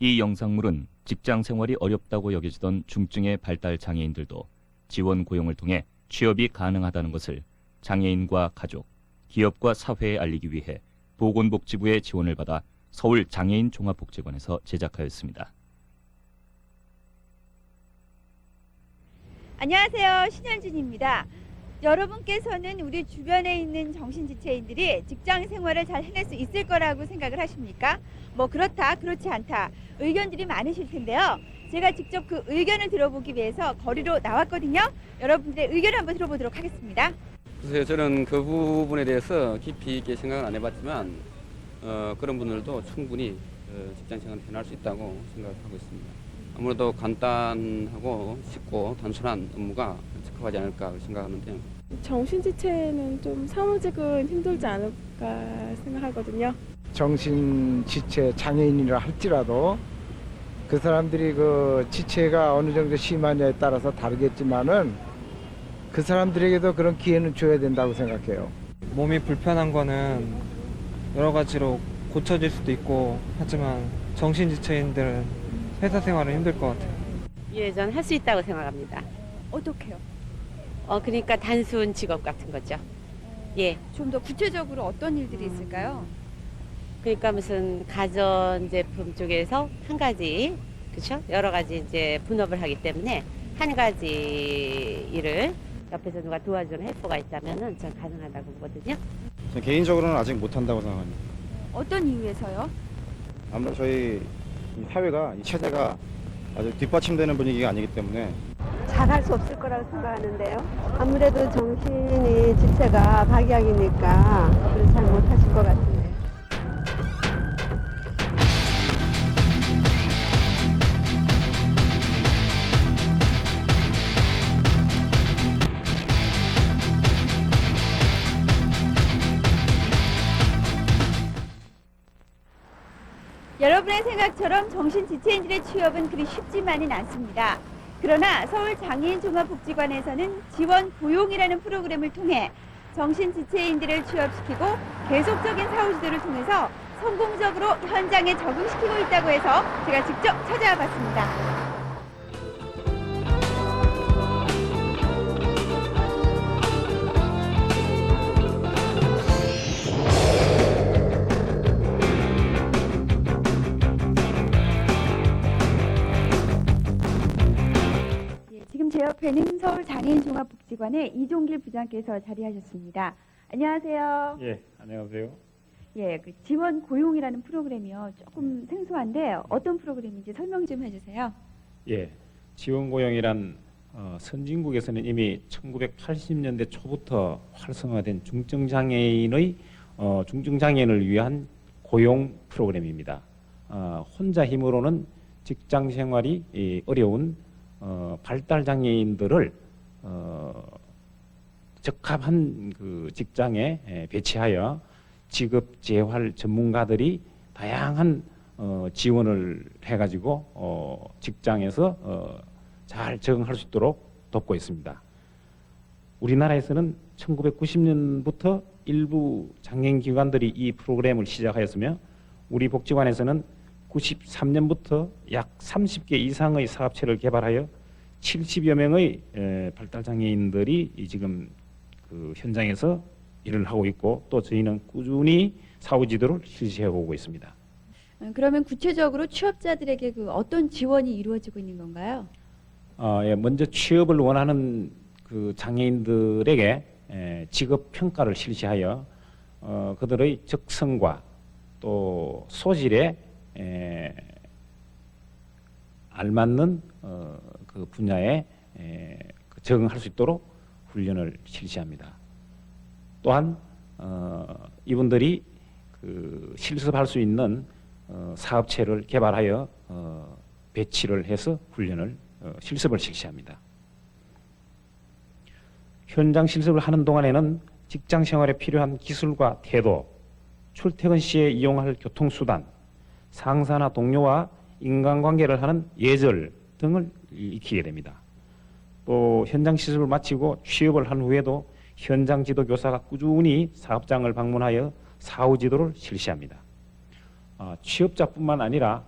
이 영상물은 직장 생활이 어렵다고 여겨지던 중증의 발달 장애인들도 지원 고용을 통해 취업이 가능하다는 것을 장애인과 가족, 기업과 사회에 알리기 위해 보건복지부의 지원을 받아 서울 장애인 종합복지관에서 제작하였습니다. 안녕하세요. 신현준입니다. 여러분께서는 우리 주변에 있는 정신지체인들이 직장 생활을 잘 해낼 수 있을 거라고 생각을 하십니까? 뭐 그렇다, 그렇지 않다 의견들이 많으실 텐데요. 제가 직접 그 의견을 들어보기 위해서 거리로 나왔거든요. 여러분들의 의견을 한번 들어보도록 하겠습니다. 글쎄요, 저는 그 부분에 대해서 깊이 있게 생각은 안 해봤지만 그런 분들도 충분히 직장 생활을 해낼 수 있다고 생각하고 있습니다. 아무래도 간단하고 쉽고 단순한 업무가 적합하지 않을까 생각하는데요. 정신지체는 좀 사무직은 힘들지 않을까 생각하거든요. 정신지체 장애인이라 할지라도 그 사람들이 그 지체가 어느 정도 심하냐에 따라서 다르겠지만은 그 사람들에게도 그런 기회는 줘야 된다고 생각해요. 몸이 불편한 거는 여러 가지로 고쳐질 수도 있고 하지만 정신지체인들은 회사 생활은 힘들 것 같아요. 예, 전 할 수 있다고 생각합니다. 어떻게요? 그러니까 단순 직업 같은 거죠. 예. 좀 더 구체적으로 어떤 일들이 있을까요? 그러니까 무슨 가전제품 쪽에서 한 가지, 그렇죠? 여러 가지 이제 분업을 하기 때문에 한 가지 일을 옆에서 누가 도와주는 헬퍼가 있다면은 전 가능하다고 보거든요. 저는 개인적으로는 아직 못한다고 생각합니다. 어떤 이유에서요? 아무래도 저희 이 사회가, 이 체제가 아주 뒷받침되는 분위기가 아니기 때문에 잘할 수 없을 거라고 생각하는데요. 아무래도 정신이 지체가 박약이니까 그래서 잘 못하실 것 같은데. 여러분의 생각처럼 정신지체인들의 취업은 그리 쉽지만은 않습니다. 그러나 서울장애인종합복지관에서는 지원 고용이라는 프로그램을 통해 정신지체인들을 취업시키고 계속적인 사후지도를 통해서 성공적으로 현장에 적응시키고 있다고 해서 제가 직접 찾아와 봤습니다. 지금 제 옆에는 서울장애인종합복지관의 이종길 부장께서 자리하셨습니다. 안녕하세요. 예, 안녕하세요. 예, 그 지원 고용이라는 프로그램이요. 조금 생소한데 어떤 프로그램인지 설명 좀 해주세요. 예, 지원 고용이란 선진국에서는 이미 1980년대 초부터 활성화된 중증장애인의 중증장애인을 위한 고용 프로그램입니다. 혼자 힘으로는 직장 생활이 어려운 발달 장애인들을 적합한 그 직장에 배치하여 직업 재활 전문가들이 다양한 지원을 해가지고 직장에서 잘 적응할 수 있도록 돕고 있습니다. 우리나라에서는 1990년부터 일부 장애인 기관들이 이 프로그램을 시작하였으며 우리 복지관에서는 93년부터 약 30개 이상의 사업체를 개발하여 70여 명의 발달 장애인들이 지금 그 현장에서 일을 하고 있고 또 저희는 꾸준히 사후지도를 실시해 오고 있습니다. 그러면 구체적으로 취업자들에게 그 어떤 지원이 이루어지고 있는 건가요? 예, 먼저 취업을 원하는 그 장애인들에게 직업 평가를 실시하여 그들의 적성과 또 소질에 알맞는 그 분야에 적응할 수 있도록 훈련을 실시합니다. 또한 이분들이 그 실습할 수 있는 사업체를 개발하여 배치를 해서 훈련을 실습을 실시합니다. 현장 실습을 하는 동안에는 직장 생활에 필요한 기술과 태도, 출퇴근 시에 이용할 교통수단, 상사나 동료와 인간관계를 하는 예절 등을 익히게 됩니다. 또 현장 실습을 마치고 취업을 한 후에도 현장 지도 교사가 꾸준히 사업장을 방문하여 사후 지도를 실시합니다. 취업자뿐만 아니라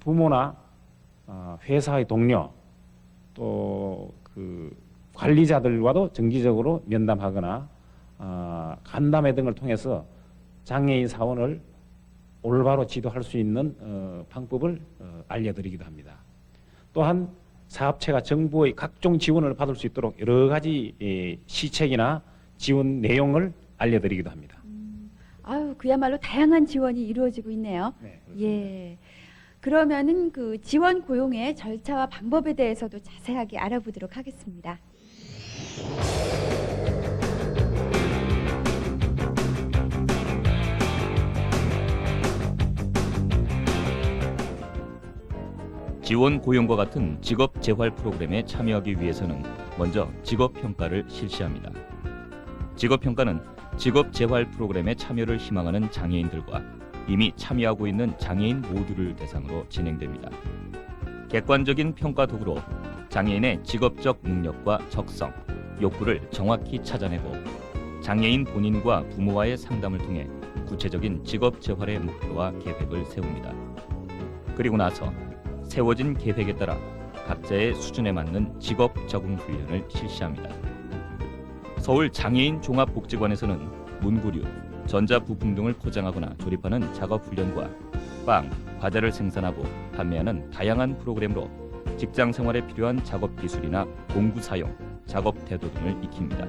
부모나 회사의 동료 또 그 관리자들과도 정기적으로 면담하거나 간담회 등을 통해서 장애인 사원을 올바로 지도할 수 있는 방법을 알려드리기도 합니다. 또한 사업체가 정부의 각종 지원을 받을 수 있도록 여러 가지 시책이나 지원 내용을 알려드리기도 합니다. 아유, 그야말로 다양한 지원이 이루어지고 있네요. 네, 그렇습니다. 예. 그러면은 그 지원 고용의 절차와 방법에 대해서도 자세하게 알아보도록 하겠습니다. 지원 고용과 같은 직업 재활 프로그램에 참여하기 위해서는 먼저 직업 평가를 실시합니다. 직업 평가는 직업 재활 프로그램에 참여를 희망하는 장애인들과 이미 참여하고 있는 장애인 모두를 대상으로 진행됩니다. 객관적인 평가 도구로 장애인의 직업적 능력과 적성, 욕구를 정확히 찾아내고 장애인 본인과 부모와의 상담을 통해 구체적인 직업 재활의 목표와 계획을 세웁니다. 그리고 나서 세워진 계획에 따라 각자의 수준에 맞는 직업 적응 훈련을 실시합니다. 서울 장애인 종합복지관에서는 문구류, 전자부품 등을 포장하거나 조립하는 작업 훈련과 빵, 과자를 생산하고 판매하는 다양한 프로그램으로 직장 생활에 필요한 작업 기술이나 공구 사용, 작업 태도 등을 익힙니다.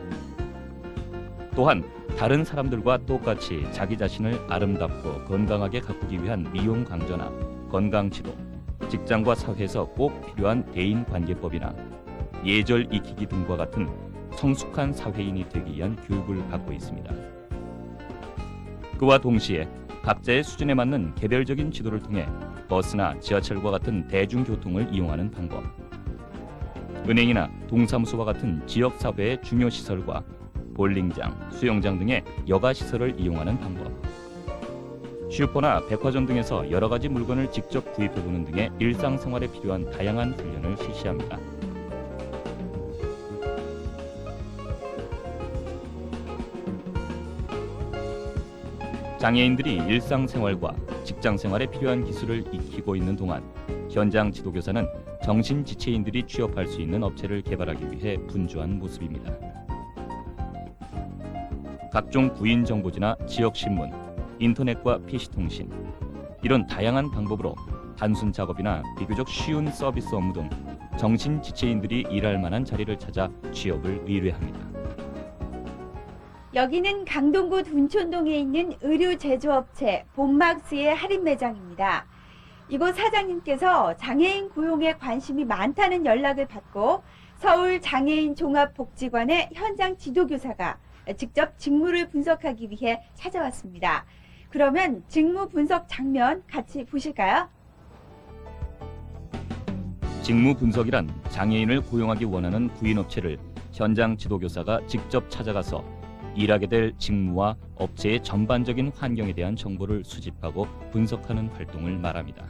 또한 다른 사람들과 똑같이 자기 자신을 아름답고 건강하게 가꾸기 위한 미용 강좌나 건강 지도, 직장과 사회에서 꼭 필요한 대인 관계법이나 예절 익히기 등과 같은 성숙한 사회인이 되기 위한 교육을 받고 있습니다. 그와 동시에 각자의 수준에 맞는 개별적인 지도를 통해 버스나 지하철과 같은 대중교통을 이용하는 방법, 은행이나 동사무소와 같은 지역사회의 중요 시설과 볼링장, 수영장 등의 여가 시설을 이용하는 방법, 슈퍼나 백화점 등에서 여러 가지 물건을 직접 구입해보는 등의 일상생활에 필요한 다양한 훈련을 실시합니다. 장애인들이 일상생활과 직장생활에 필요한 기술을 익히고 있는 동안 현장 지도교사는 정신지체인들이 취업할 수 있는 업체를 개발하기 위해 분주한 모습입니다. 각종 구인 정보지나 지역신문, 인터넷과 PC통신, 이런 다양한 방법으로 단순 작업이나 비교적 쉬운 서비스 업무 등 정신지체인들이 일할 만한 자리를 찾아 취업을 의뢰합니다. 여기는 강동구 둔촌동에 있는 의류 제조업체 본막스의 할인 매장입니다. 이곳 사장님께서 장애인 고용에 관심이 많다는 연락을 받고 서울 장애인 종합복지관의 현장 지도교사가 직접 직무를 분석하기 위해 찾아왔습니다. 그러면 직무 분석 장면 같이 보실까요? 직무 분석이란 장애인을 고용하기 원하는 구인업체를 현장 지도교사가 직접 찾아가서 일하게 될 직무와 업체의 전반적인 환경에 대한 정보를 수집하고 분석하는 활동을 말합니다.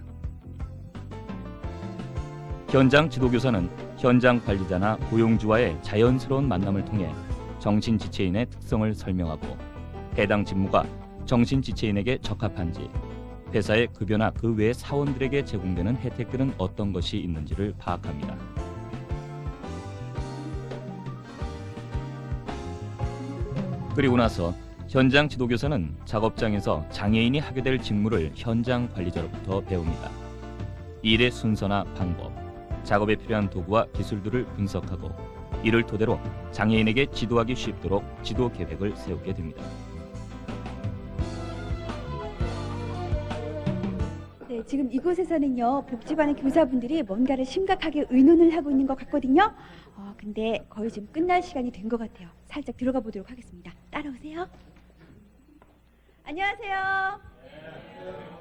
현장 지도교사는 현장 관리자나 고용주와의 자연스러운 만남을 통해 정신지체인의 특성을 설명하고 해당 직무가 정신지체인에게 적합한지, 회사의 급여나 그 외 사원들에게 제공되는 혜택들은 어떤 것이 있는지를 파악합니다. 그리고 나서 현장 지도교사는 작업장에서 장애인이 하게 될 직무를 현장 관리자로부터 배웁니다. 일의 순서나 방법, 작업에 필요한 도구와 기술들을 분석하고 이를 토대로 장애인에게 지도하기 쉽도록 지도 계획을 세우게 됩니다. 네, 지금 이곳에서는요, 복지관의 교사분들이 뭔가를 심각하게 의논을 하고 있는 것 같거든요. 근데 거의 지금 끝날 시간이 된 것 같아요. 살짝 들어가 보도록 하겠습니다. 따라오세요. 안녕하세요.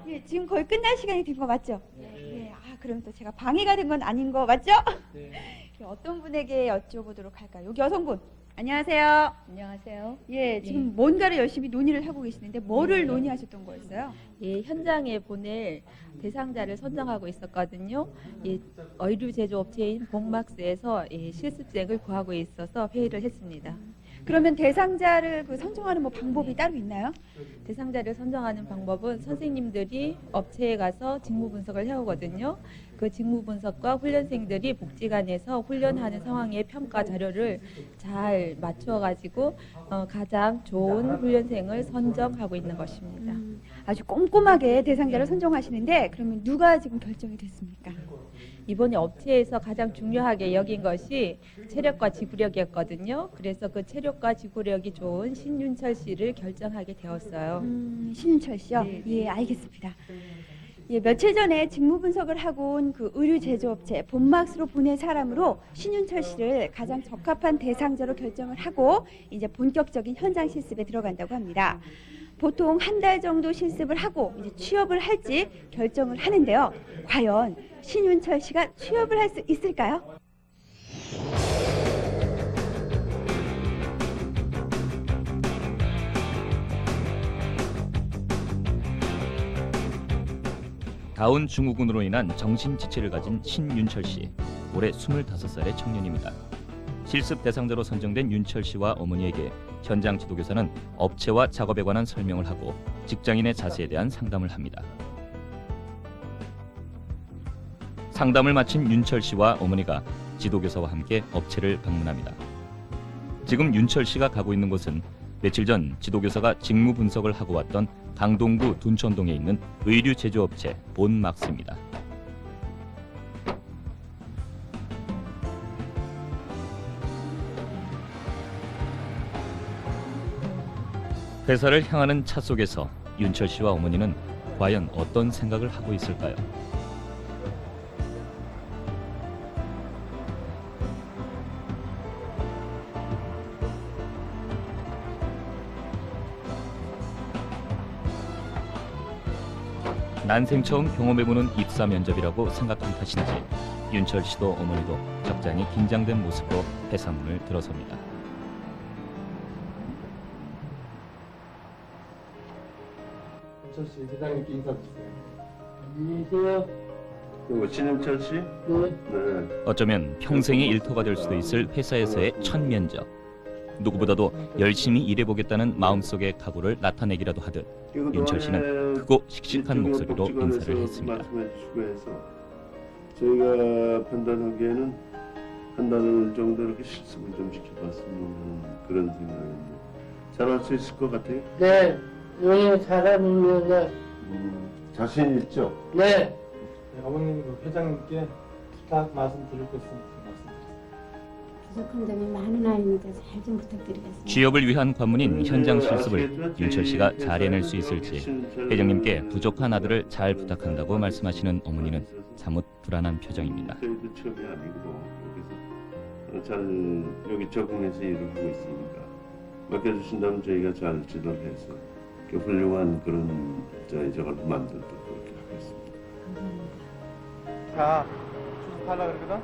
예, 지금 거의 끝날 시간이 된 거 맞죠? 네. 그럼 또 제가 방해가 된 건 아닌 거 맞죠? 네. 어떤 분에게 여쭤보도록 할까요? 여기 여성분. 안녕하세요. 안녕하세요. 예, 지금 뭔가를 열심히 논의를 하고 계시는데 뭐를 논의하셨던 거였어요? 예, 현장에 보낼 대상자를 선정하고 있었거든요. 예, 의류 제조업체인 본막스에서 실습생을 구하고 있어서 회의를 했습니다. 그러면 대상자를 선정하는 뭐 방법이 따로 있나요? 대상자를 선정하는 방법은 선생님들이 업체에 가서 직무 분석을 해오거든요. 그 직무 분석과 훈련생들이 복지관에서 훈련하는 상황의 평가 자료를 잘 맞추어가지고 가장 좋은 훈련생을 선정하고 있는 것입니다. 아주 꼼꼼하게 대상자를 선정하시는데 그러면 누가 지금 결정이 됐습니까? 이번에 업체에서 가장 중요하게 여긴 것이 체력과 지구력이었거든요. 그래서 그 체력과 지구력이 좋은 신윤철 씨를 결정하게 되었어요. 신윤철 씨요? 네. 예, 알겠습니다. 예, 며칠 전에 직무 분석을 하고 온 그 의류 제조업체 본막스로 보낸 사람으로 신윤철 씨를 가장 적합한 대상자로 결정을 하고 이제 본격적인 현장 실습에 들어간다고 합니다. 보통 한 달 정도 실습을 하고 이제 취업을 할지 결정을 하는데요. 과연 신윤철 씨가 취업을 할 수 있을까요? 다운 증후군으로 인한 정신지체를 가진 신윤철 씨, 올해 25살의 청년입니다. 실습 대상자로 선정된 윤철 씨와 어머니에게 현장 지도교사는 업체와 작업에 관한 설명을 하고 직장인의 자세에 대한 상담을 합니다. 상담을 마친 윤철 씨와 어머니가 지도교사와 함께 업체를 방문합니다. 지금 윤철 씨가 가고 있는 곳은 며칠 전 지도교사가 직무 분석을 하고 왔던 강동구 둔천동에 있는 의류 제조업체 본막스입니다. 회사를 향하는 차 속에서 윤철 씨와 어머니는 과연 어떤 생각을 하고 있을까요? 난생 처음 경험해보는 입사 면접이라고 생각한 탓인지 윤철 씨도 어머니도 적잖이 긴장된 모습으로 회사문을 들어섭니다. 윤철 씨, 회장님께 인사 주세요. 안녕하세요. 신윤철 씨? 네. 어쩌면 평생의 일터가 될 수도 있을 회사에서의 첫 면접. 누구보다도 열심히 일해보겠다는 마음속의 각오를 나타내기라도 하듯 윤철 씨는 크고 씩씩한 목소리로 인사를 했습니다. 말씀해 주시고 해서 저희가 판단하기에는 한 달 정도 이렇게 실습을 좀 시켜봤으면 하는 그런 생각입니다. 잘할 수 있을 것 같아요? 네, 왜 잘합니다. 자신 있죠? 네. 어머님 회장님께 부탁 말씀드릴 것 있습니다. 부족한 점이 많은 아이니까 잘 좀 부탁드리겠습니다. 취업을 위한 관문인 현장 실습을 윤철 씨가 잘 해낼 수 있을지 회장님께 부족한 아들을 잘 부탁한다고 말씀하시는 어머니는 사뭇 불안한 표정입니다. 저희도 취업이 아니고 여기서 잘 여기 적응해서 일을 하고 있으니까 맡겨주신다면 저희가 잘 지도해서 훌륭한 그런 저걸 만들도록 그렇게 하겠습니다. 자, 수습하려고 그러거든?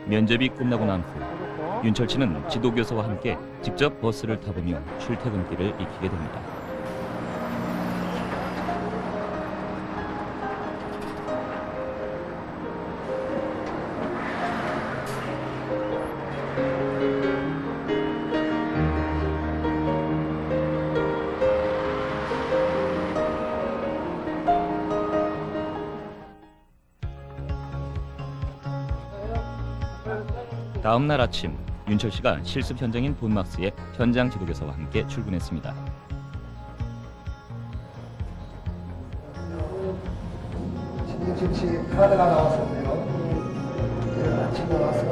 면접이 끝나고 난 후 윤철 씨는 지도교사와 함께 직접 버스를 타보며 출퇴근길을 익히게 됩니다. 다음 날 아침 윤철 씨가 실습 현장인 본막스의 현장 지도교사와 함께 출근했습니다. 신윤철 씨 카드가 나왔었네요. 아침에 와서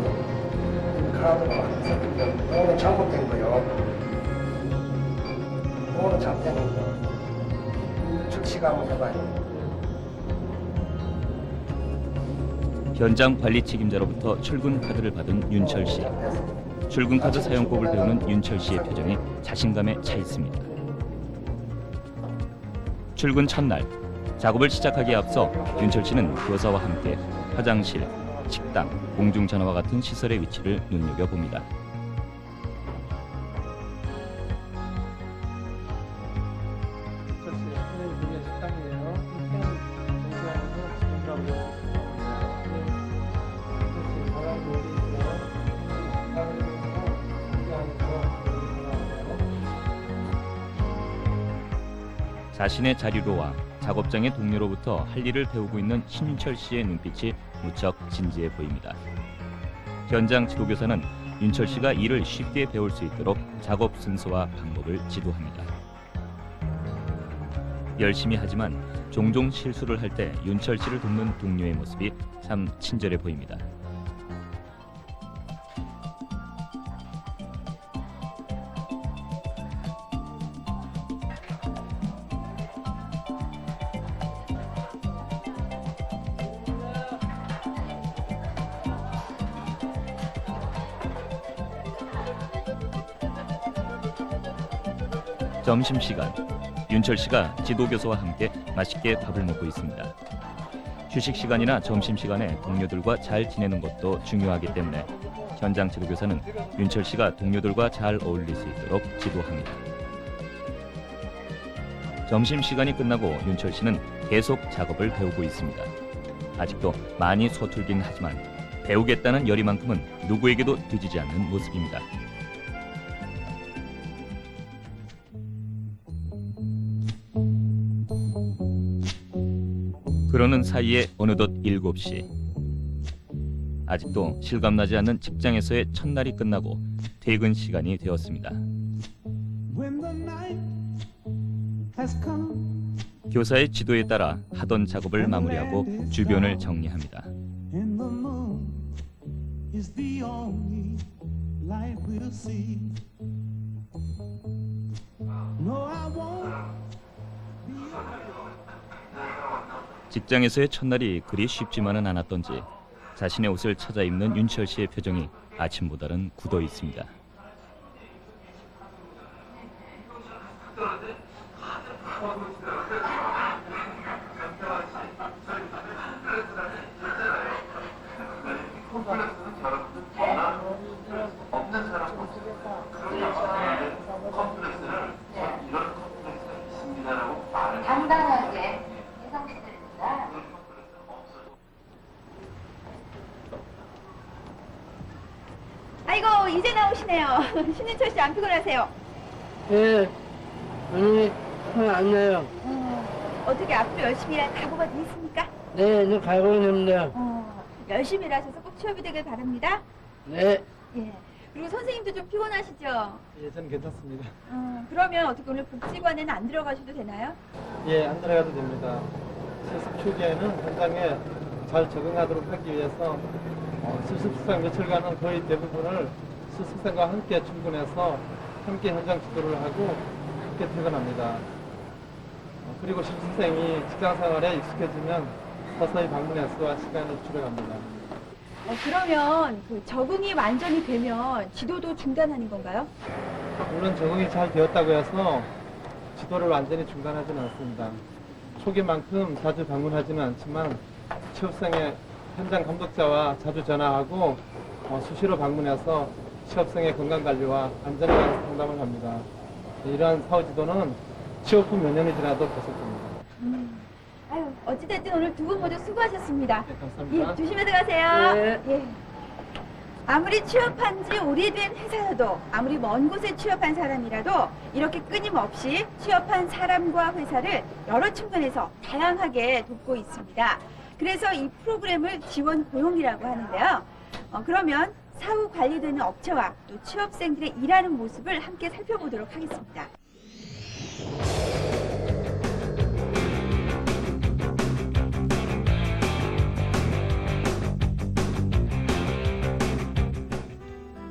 카드가 나왔어요. 오늘 잘못된 거요. 오늘 잘못된 거. 출시가 한번 해봐요. 현장 관리 책임자로부터 출근 카드를 받은 윤철 씨. 출근 카드 사용법을 배우는 윤철 씨의 표정이 자신감에 차 있습니다. 출근 첫날 작업을 시작하기에 앞서 윤철 씨는 교사와 함께 화장실, 식당, 공중전화와 같은 시설의 위치를 눈여겨봅니다. 윤철 씨, 오늘 여기 식당이에요. 정시간에도 지금까지 자신의 자리로 와 작업장의 동료로부터 할 일을 배우고 있는 신윤철 씨의 눈빛이 무척 진지해 보입니다. 현장 지도교사는 윤철 씨가 일을 쉽게 배울 수 있도록 작업 순서와 방법을 지도합니다. 열심히 하지만 종종 실수를 할 때 윤철 씨를 돕는 동료의 모습이 참 친절해 보입니다. 점심시간, 윤철 씨가 지도교사와 함께 맛있게 밥을 먹고 있습니다. 휴식 시간이나 점심 시간에 동료들과 잘 지내는 것도 중요하기 때문에 현장 지도교사는 윤철 씨가 동료들과 잘 어울릴 수 있도록 지도합니다. 점심 시간이 끝나고 윤철 씨는 계속 작업을 배우고 있습니다. 아직도 많이 서툴긴 하지만 배우겠다는 열의만큼은 누구에게도 뒤지지 않는 모습입니다. 그러는 사이에 어느덧 7시. 아직도 실감나지 않는 직장에서의 첫날이 끝나고 퇴근 시간이 되었습니다. 교사의 지도에 따라 하던 작업을 마무리하고 주변을 정리합니다. 직장에서의 첫날이 그리 쉽지만은 않았던지 자신의 옷을 찾아 입는 윤철 씨의 표정이 아침보다는 굳어 있습니다. 당당하게 아이고 이제 나오시네요. 신윤철 씨 안 피곤하세요? 예, 아니, 안 나요. 어떻게 앞으로 열심히 일할 각오가 돼 있습니까? 네, 이제 가고 있습니다. 열심히 일하셔서 꼭 취업이 되길 바랍니다. 네. 예. 그리고 선생님도 좀 피곤하시죠? 예, 저는 괜찮습니다. 그러면 어떻게 오늘 복지관에는 안 들어가셔도 되나요? 예, 안 들어가도 됩니다. 실습 초기에는 현장에 잘 적응하도록 하기 위해서 실습생 며칠간은 거의 대부분을 실습생과 함께 출근해서 함께 현장 지도를 하고 함께 퇴근합니다. 그리고 실습생이 직장 생활에 익숙해지면 서서히 방문 횟수와 시간을 줄여갑니다. 그러면 그 적응이 완전히 되면 지도도 중단하는 건가요? 물론 적응이 잘 되었다고 해서 지도를 완전히 중단하지는 않습니다. 초기만큼 자주 방문하지는 않지만 취업생의 현장 감독자와 자주 전화하고 수시로 방문해서 취업생의 건강관리와 안전에 관한 상담을 합니다. 이러한 사후 지도는 취업 후 몇 년이 지나도 계속됩니다. 아유, 어찌됐든 오늘 두 분 모두 수고하셨습니다. 네, 감사합니다. 예, 조심해서 가세요. 네. 예. 아무리 취업한 지 오래된 회사여도 아무리 먼 곳에 취업한 사람이라도 이렇게 끊임없이 취업한 사람과 회사를 여러 측면에서 다양하게 돕고 있습니다. 그래서 이 프로그램을 지원 고용이라고 하는데요. 그러면 사후 관리되는 업체와 또 취업생들의 일하는 모습을 함께 살펴보도록 하겠습니다.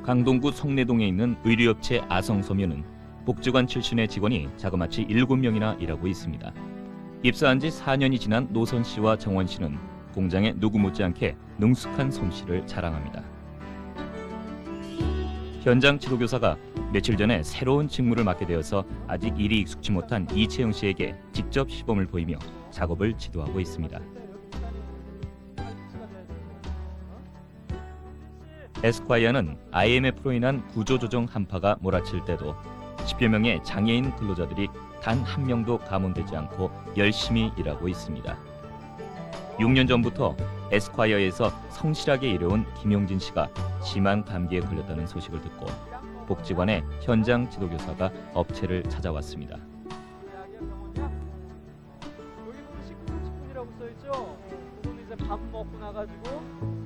강동구 성내동에 있는 의류업체 아성섬유는 복지관 출신의 직원이 자그마치 7명이나 일하고 있습니다. 입사한 지 4년이 지난 노선 씨와 정원 씨는 공장에 누구 못지않게 능숙한 솜씨를 자랑합니다. 현장 지도교사가 며칠 전에 새로운 직무를 맡게 되어서 아직 일이 익숙지 못한 이채영 씨에게 직접 시범을 보이며 작업을 지도하고 있습니다. 에스콰이어는 IMF로 인한 구조조정 한파가 몰아칠 때도 10여 명의 장애인 근로자들이 단 한 명도 감원되지 않고 열심히 일하고 있습니다. 6년 전부터 에스콰이어에서 성실하게 일해온 김용진 씨가 심한 감기에 걸렸다는 소식을 듣고 복지관의 현장 지도교사가 업체를 찾아왔습니다.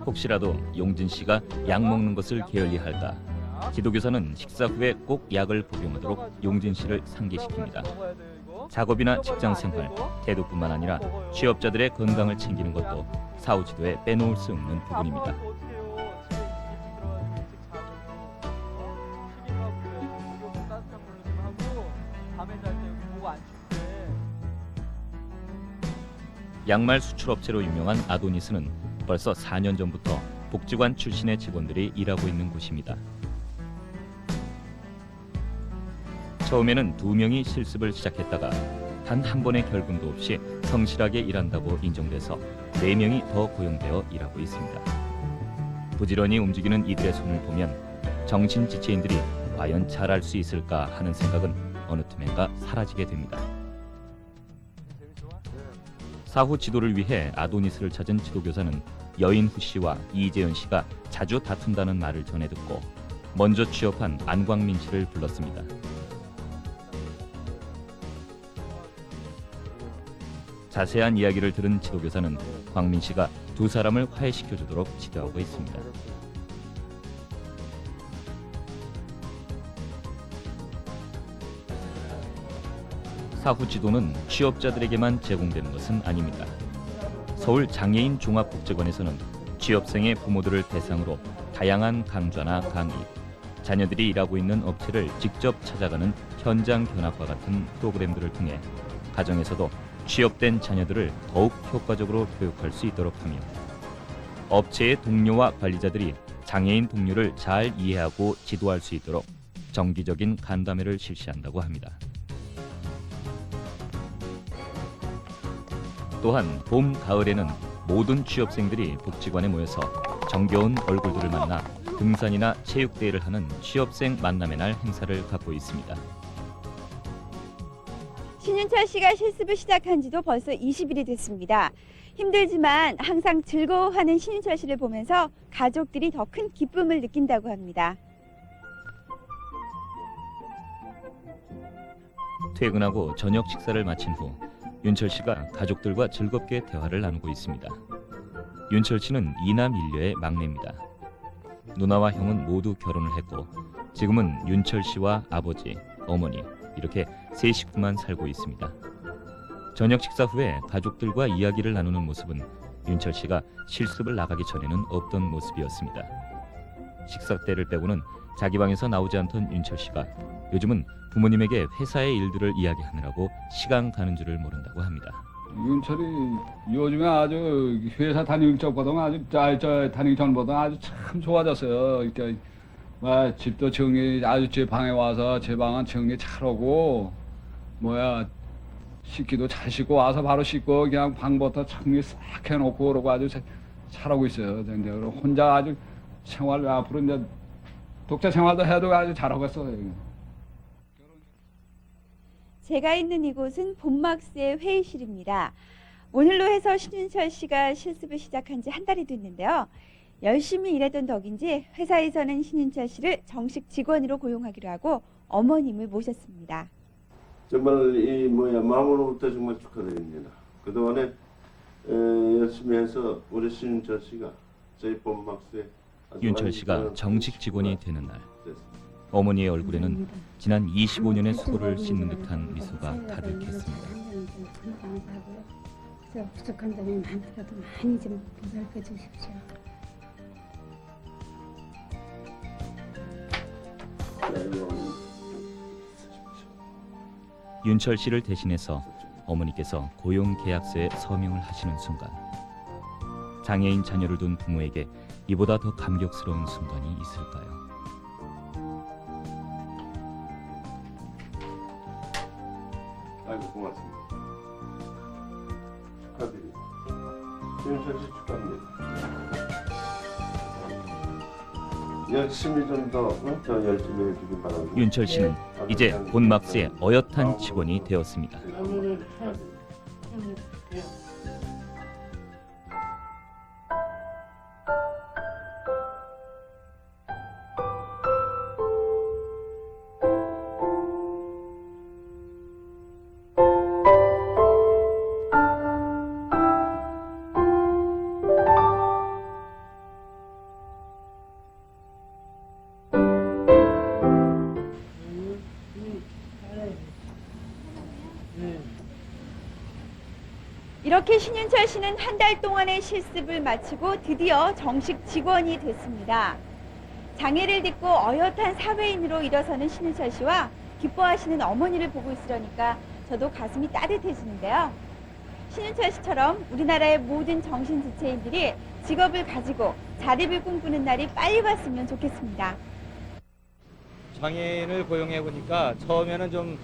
혹시라도 용진 씨가 약 먹는 것을 게을리할까 지도교사는 식사 후에 꼭 약을 복용하도록 용진 씨를 상기시킵니다. 작업이나 직장 생활, 태도뿐만 아니라 취업자들의 건강을 챙기는 것도 사후 지도에 빼놓을 수 없는 부분입니다. 양말 수출업체로 유명한 아도니스는 벌써 4년 전부터 복지관 출신의 직원들이 일하고 있는 곳입니다. 처음에는 2명이 실습을 시작했다가 단 한 번의 결근도 없이 성실하게 일한다고 인정돼서 4명이 더 고용되어 일하고 있습니다. 부지런히 움직이는 이들의 손을 보면 정신지체인들이 과연 잘할 수 있을까 하는 생각은 어느 틈엔가 사라지게 됩니다. 사후 지도를 위해 아도니스를 찾은 지도교사는 여인후 씨와 이재현 씨가 자주 다툰다는 말을 전해 듣고 먼저 취업한 안광민 씨를 불렀습니다. 자세한 이야기를 들은 지도교사는 광민 씨가 두 사람을 화해시켜주도록 지도하고 있습니다. 사후 지도는 취업자들에게만 제공되는 것은 아닙니다. 서울 장애인 종합복지관에서는 취업생의 부모들을 대상으로 다양한 강좌나 강의, 자녀들이 일하고 있는 업체를 직접 찾아가는 현장 견학과 같은 프로그램들을 통해 가정에서도 취업된 자녀들을 더욱 효과적으로 교육할 수 있도록 하며 업체의 동료와 관리자들이 장애인 동료를 잘 이해하고 지도할 수 있도록 정기적인 간담회를 실시한다고 합니다. 또한 봄, 가을에는 모든 취업생들이 복지관에 모여서 정겨운 얼굴들을 만나 등산이나 체육대회를 하는 취업생 만남의 날 행사를 갖고 있습니다. 신윤철 씨가 실습을 시작한 지도 벌써 20일이 됐습니다. 힘들지만 항상 즐거워하는 신윤철 씨를 보면서 가족들이 더 큰 기쁨을 느낀다고 합니다. 퇴근하고 저녁 식사를 마친 후 윤철 씨가 가족들과 즐겁게 대화를 나누고 있습니다. 윤철 씨는 2남 1녀의 막내입니다. 누나와 형은 모두 결혼을 했고 지금은 윤철 씨와 아버지, 어머니 이렇게 세 식구만 살고 있습니다. 저녁 식사 후에 가족들과 이야기를 나누는 모습은 윤철 씨가 실습을 나가기 전에는 없던 모습이었습니다. 식사 때를 빼고는 자기 방에서 나오지 않던 윤철 씨가 요즘은 부모님에게 회사의 일들을 이야기하느라고 시간 가는 줄을 모른다고 합니다. 윤철이 요즘에 아주 회사 다니기 전보다 아주 다니기 전보다 아주 참 좋아졌어요. 그러니까 집도 정리 아주 제 방에 와서 제 방은 정리 잘하고 씻기도 잘 씻고 와서 바로 씻고 그냥 방부터 정리 싹 해놓고 그러고 아주 잘하고 있어요. 이제 혼자 아주 생활 앞으로 이제 독자 생활도 해도 아주 잘하고 있어요. 제가 있는 이곳은 본막스의 회의실입니다. 오늘로 해서 신윤철 씨가 실습을 시작한 지 한 달이 됐는데요. 열심히 일했던 덕인지 회사에서는 신윤철 씨를 정식 직원으로 고용하기로 하고 어머님을 모셨습니다. 정말 마음으로부터 정말 축하드립니다. 그동안에 열심히 해서 우리 신윤철 씨가 저희 본막스에 윤철 씨가 정식 직원이 되는 날 어머니의 얼굴에는 지난 25년의 수고를 씻는 듯한 미소가 가득했습니다. 부족한 점이 많더라도 많이 좀 보살펴 주십시오. 윤철 씨를 대신해서 어머니께서 고용 계약서에 서명을 하시는 순간 장애인 자녀를 둔 부모에게 이보다 더 감격스러운 순간이 있을까요? 아이고 고맙습니다. 축하드립니다. 윤철 씨 축하합니다. 열심히 좀 더 열심히 해주길 바랍니다. 윤철 씨는 이제 본막스의 어엿한 직원이 되었습니다. 이렇게 신윤철 씨는 한 달 동안의 실습을 마치고 드디어 정식 직원이 됐습니다. 장애를 딛고 어엿한 사회인으로 일어서는 신윤철 씨와 기뻐하시는 어머니를 보고 있으려니까 저도 가슴이 따뜻해지는데요. 신윤철 씨처럼 우리나라의 모든 정신지체인들이 직업을 가지고 자립을 꿈꾸는 날이 빨리 왔으면 좋겠습니다. 장애인을 고용해 보니까 처음에는 좀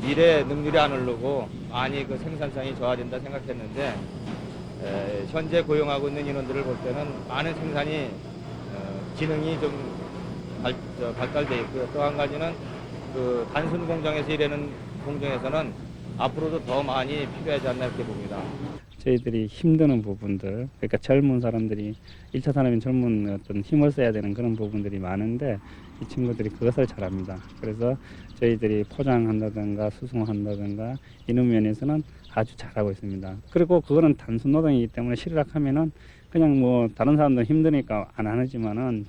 일의 능률이 안 오르고 많이 그 생산성이 저하된다 생각했는데 현재 고용하고 있는 인원들을 볼 때는 많은 생산이 기능이 좀 발달돼 있고요. 또 한 가지는 그 단순 공장에서 일하는 공장에서는 앞으로도 더 많이 필요하지 않나 이렇게 봅니다. 저희들이 힘드는 부분들, 그러니까 젊은 사람들이 1차 산업인 젊은 어떤 힘을 써야 되는 그런 부분들이 많은데 이 친구들이 그것을 잘합니다. 그래서 저희들이 포장한다든가 수송한다든가 이런 면에서는 아주 잘하고 있습니다. 그리고 그거는 단순 노동이기 때문에 실락하면은 그냥 뭐 다른 사람들은 힘드니까 안 하지만은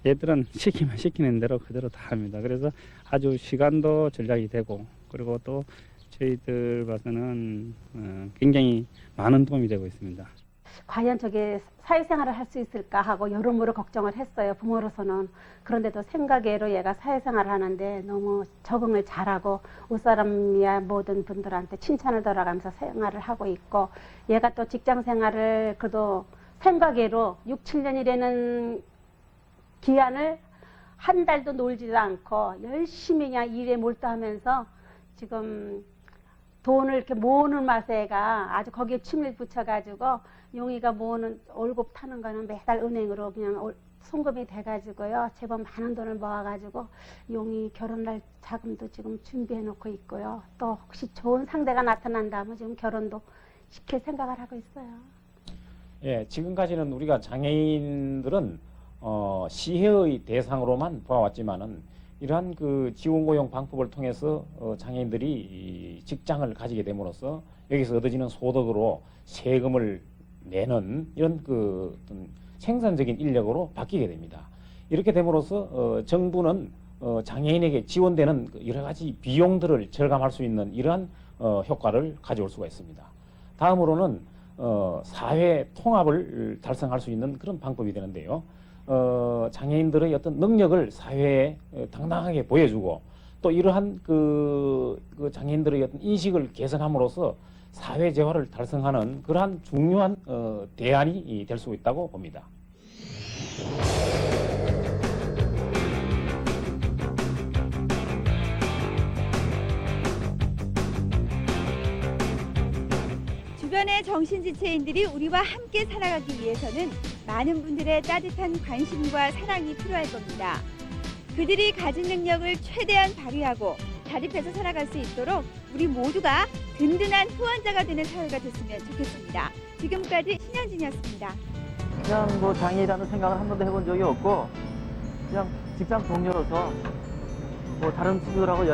얘들은 시키면 시키는 대로 그대로 다 합니다. 그래서 아주 시간도 절약이 되고 그리고 또 저희들 봐서는 굉장히 많은 도움이 되고 있습니다. 과연 저게 사회생활을 할 수 있을까 하고 여러모로 걱정을 했어요. 부모로서는. 그런데도 생각외로 얘가 사회생활을 하는데 너무 적응을 잘하고 윗사람이야 모든 분들한테 칭찬을 돌아가면서 생활을 하고 있고 얘가 또 직장생활을 그래도 생각외로 6, 7년이라는 기간을 한 달도 놀지도 않고 열심히 그냥 일에 몰두하면서 지금 돈을 이렇게 모으는 맛에가 아주 거기에 취미를 붙여가지고 용이가 모으는 월급 타는 거는 매달 은행으로 그냥 송금이 돼가지고요. 제법 많은 돈을 모아가지고 용이 결혼할 자금도 지금 준비해 놓고 있고요. 또 혹시 좋은 상대가 나타난다면 지금 결혼도 시킬 생각을 하고 있어요. 예, 지금까지는 우리가 장애인들은 시혜의 대상으로만 보아왔지만은 이러한 그 지원 고용 방법을 통해서 장애인들이 직장을 가지게 됨으로써 여기서 얻어지는 소득으로 세금을 내는 이런 그 어떤 생산적인 인력으로 바뀌게 됩니다. 이렇게 됨으로써 정부는 장애인에게 지원되는 여러 가지 비용들을 절감할 수 있는 이러한 효과를 가져올 수가 있습니다. 다음으로는 사회 통합을 달성할 수 있는 그런 방법이 되는데요. 장애인들의 어떤 능력을 사회에 당당하게 보여주고 또 이러한 그 장애인들의 어떤 인식을 개선함으로써 사회 재화를 달성하는 그러한 중요한 대안이 될 수 있다고 봅니다. 주변의 정신지체인들이 우리와 함께 살아가기 위해서는 많은 분들의 따뜻한 관심과 사랑이 필요할 겁니다. 그들이 가진 능력을 최대한 발휘하고 자립해서 살아갈 수 있도록 우리 모두가 든든한 후원자가 되는 사회가 됐으면 좋겠습니다. 지금까지 신현진이었습니다. 그냥 뭐 장애라는 생각을 한 번도 해본 적이 없고 그냥 직장 동료로서 뭐 다른 친구들하고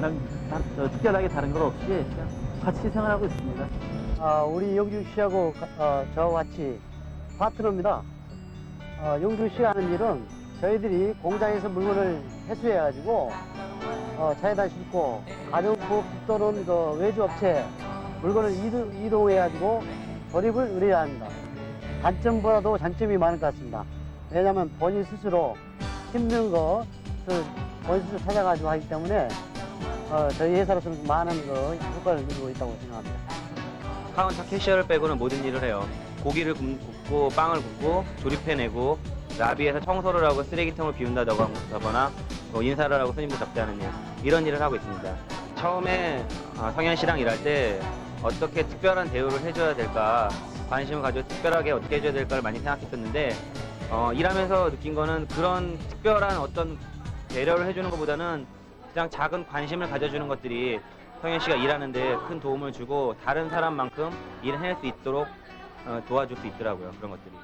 특별하게 다른 건 없이 그냥 같이 생활하고 있습니다. 우리 영주 씨하고 저와 같이 파트너입니다. 영주 씨가 하는 일은 저희들이 공장에서 물건을 회수해가지고 차에다 싣고 가정부 또는 그 외주업체 물건을 이동해가지고 조립을 의뢰해야 합니다. 단점보다도 장점이 많을 것 같습니다. 왜냐하면 본인 스스로 힘든 거 본인 스스로 찾아가지고 하기 때문에 저희 회사로서는 많은 효과를 누리고 있다고 생각합니다. 카운터 캐셔를 빼고는 모든 일을 해요. 고기를 굽고 빵을 굽고 조립해내고 나비에서 청소를 하고 쓰레기통을 비운다거나 인사를 하고 손님들 접대하는 일 이런 일을 하고 있습니다. 처음에 성현 씨랑 일할 때 어떻게 특별한 대우를 해줘야 될까 관심을 가지고 특별하게 어떻게 해줘야 될까를 많이 생각했었는데 일하면서 느낀 거는 그런 특별한 어떤 배려를 해주는 것보다는 그냥 작은 관심을 가져주는 것들이 성현 씨가 일하는데 큰 도움을 주고 다른 사람만큼 일을 해낼 수 있도록 도와줄 수 있더라고요. 그런 것들이.